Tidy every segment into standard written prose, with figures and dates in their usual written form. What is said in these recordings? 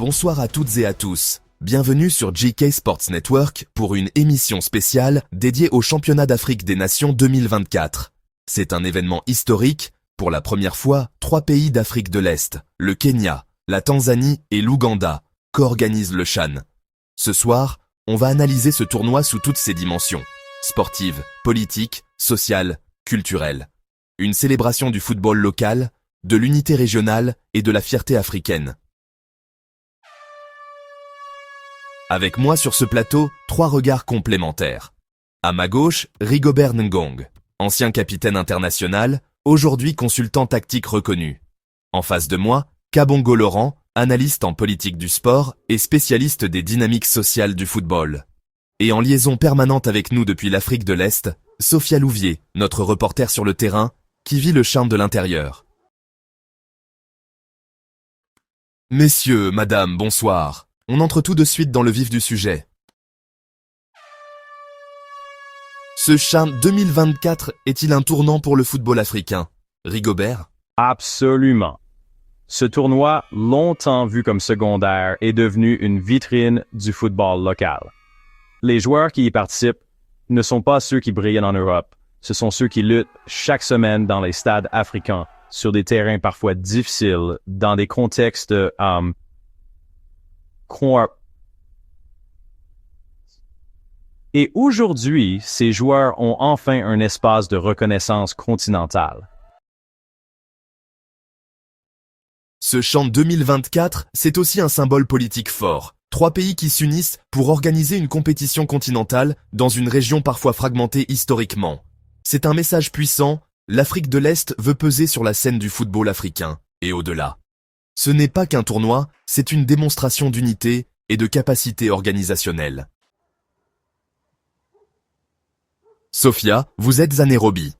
Bonsoir à toutes et à tous. Bienvenue sur JK Sports Network pour une émission spéciale dédiée au Championnat d'Afrique des Nations 2024. C'est un événement historique. Pour la première fois, 3 pays d'Afrique de l'Est, le Kenya, la Tanzanie et l'Ouganda, co-organisent le CHAN. Ce soir, on va analyser ce tournoi sous toutes ses dimensions. Sportives, politiques, sociales, culturelles. Une célébration du football local, de l'unité régionale et de la fierté africaine. Avec moi sur ce plateau, 3 regards complémentaires. À ma gauche, Rigobert Ngong, ancien capitaine international, aujourd'hui consultant tactique reconnu. En face de moi, Kabongo Laurent, analyste en politique du sport et spécialiste des dynamiques sociales du football. Et en liaison permanente avec nous depuis l'Afrique de l'Est, Sophia Louvier, notre reporter sur le terrain, qui vit le charme de l'intérieur. Messieurs, madame, bonsoir. On entre tout de suite dans le vif du sujet. Ce CHAN 2024 est-il un tournant pour le football africain? Rigobert? Absolument. Ce tournoi, longtemps vu comme secondaire, est devenu une vitrine du football local. Les joueurs qui y participent ne sont pas ceux qui brillent en Europe, ce sont ceux qui luttent chaque semaine dans les stades africains, sur des terrains parfois difficiles, dans des contextes Et aujourd'hui, ces joueurs ont enfin un espace de reconnaissance continentale. Ce CHAN 2024, c'est aussi un symbole politique fort. 3 pays qui s'unissent pour organiser une compétition continentale dans une région parfois fragmentée historiquement. C'est un message puissant, l'Afrique de l'Est veut peser sur la scène du football africain, et au-delà. Ce n'est pas qu'un tournoi, c'est une démonstration d'unité et de capacité organisationnelle. Sophia, vous êtes à Nairobi.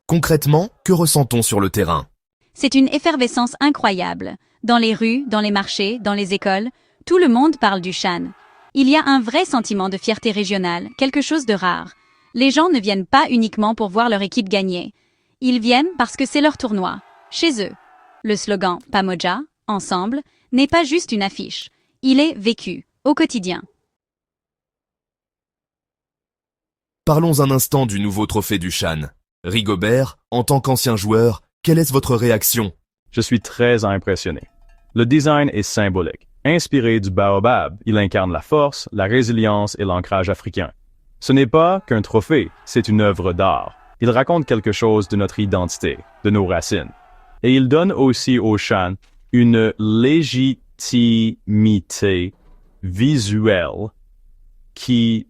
Concrètement, que ressent-on sur le terrain? C'est une effervescence incroyable. Dans les rues, dans les marchés, dans les écoles, tout le monde parle du CHAN. Il y a un vrai sentiment de fierté régionale, quelque chose de rare. Les gens ne viennent pas uniquement pour voir leur équipe gagner. Ils viennent parce que c'est leur tournoi, chez eux. Le slogan « Pamoja », ensemble, n'est pas juste une affiche. Il est vécu, au quotidien. Parlons un instant du nouveau trophée du CHAN. Rigobert, en tant qu'ancien joueur, quelle est votre réaction? Je suis très impressionné. Le design est symbolique. Inspiré du baobab, il incarne la force, la résilience et l'ancrage africain. Ce n'est pas qu'un trophée, c'est une œuvre d'art. Il raconte quelque chose de notre identité, de nos racines. Et il donne aussi au CHAN une légitimité visuelle qui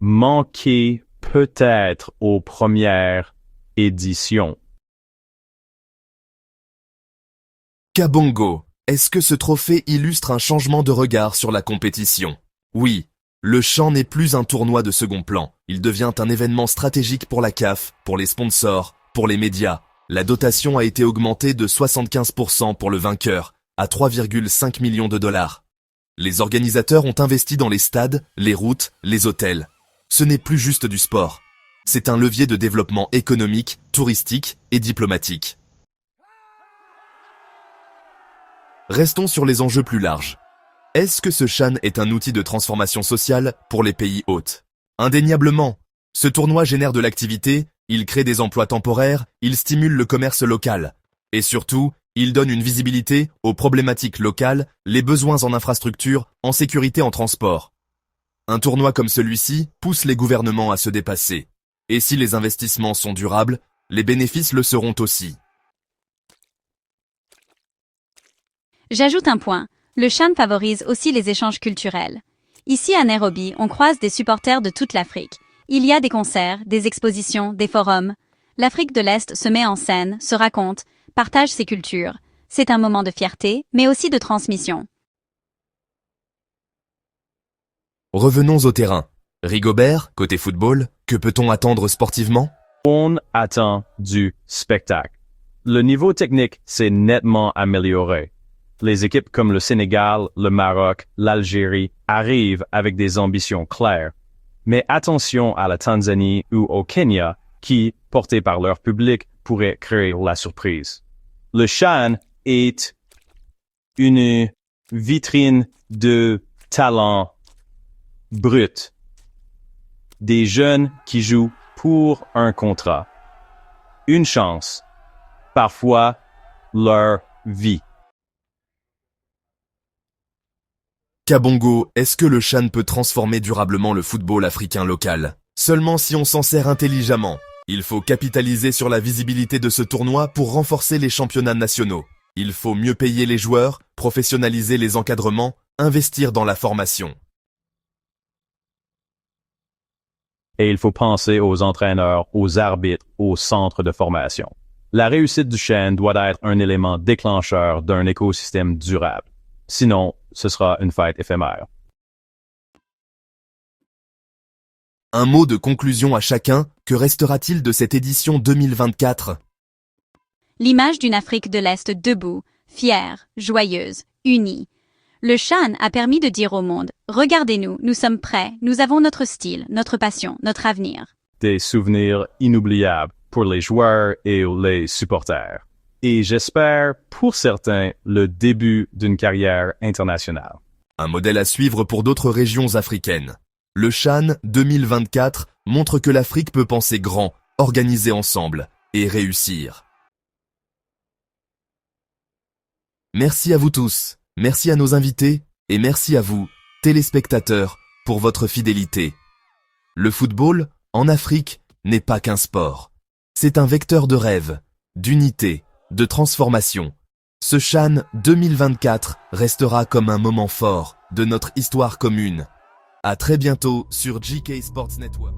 manquait peut-être aux premières éditions. Kabongo, est-ce que ce trophée illustre un changement de regard sur la compétition? Oui, le CHAN n'est plus un tournoi de second plan. Il devient un événement stratégique pour la CAF, pour les sponsors, pour les médias. La dotation a été augmentée de 75% pour le vainqueur, à 3,5 millions de dollars. Les organisateurs ont investi dans les stades, les routes, les hôtels. Ce n'est plus juste du sport. C'est un levier de développement économique, touristique et diplomatique. Restons sur les enjeux plus larges. Est-ce que ce CHAN est un outil de transformation sociale pour les pays hôtes? Indéniablement. Ce tournoi génère de l'activité, il crée des emplois temporaires, il stimule le commerce local. Et surtout, il donne une visibilité aux problématiques locales, les besoins en infrastructure, en sécurité en transport. Un tournoi comme celui-ci pousse les gouvernements à se dépasser. Et si les investissements sont durables, les bénéfices le seront aussi. J'ajoute un point. Le CHAN favorise aussi les échanges culturels. Ici à Nairobi, on croise des supporters de toute l'Afrique. Il y a des concerts, des expositions, des forums. L'Afrique de l'Est se met en scène, se raconte, partage ses cultures. C'est un moment de fierté, mais aussi de transmission. Revenons au terrain. Rigobert, côté football, que peut-on attendre sportivement? On attend du spectacle. Le niveau technique s'est nettement amélioré. Les équipes comme le Sénégal, le Maroc, l'Algérie arrivent avec des ambitions claires. Mais attention à la Tanzanie ou au Kenya qui, portés par leur public, pourraient créer la surprise. Le CHAN est une vitrine de talent brut. Des jeunes qui jouent pour un contrat. Une chance. Parfois, leur vie. Kabongo, est-ce que le CHAN peut transformer durablement le football africain local? Seulement si on s'en sert intelligemment. Il faut capitaliser sur la visibilité de ce tournoi pour renforcer les championnats nationaux. Il faut mieux payer les joueurs, professionnaliser les encadrements, investir dans la formation. Et il faut penser aux entraîneurs, aux arbitres, aux centres de formation. La réussite du CHAN doit être un élément déclencheur d'un écosystème durable. Sinon, ce sera une fête éphémère. Un mot de conclusion à chacun, que restera-t-il de cette édition 2024? L'image d'une Afrique de l'Est debout, fière, joyeuse, unie. Le CHAN a permis de dire au monde, regardez-nous, nous sommes prêts, nous avons notre style, notre passion, notre avenir. Des souvenirs inoubliables pour les joueurs et les supporters. Et j'espère, pour certains, le début d'une carrière internationale. Un modèle à suivre pour d'autres régions africaines. Le CHAN 2024 montre que l'Afrique peut penser grand, organiser ensemble et réussir. Merci à vous tous, merci à nos invités et merci à vous, téléspectateurs, pour votre fidélité. Le football, en Afrique, n'est pas qu'un sport. C'est un vecteur de rêve, d'unité, de transformation. Ce CHAN 2024 restera comme un moment fort de notre histoire commune. À très bientôt sur GK Sports Network.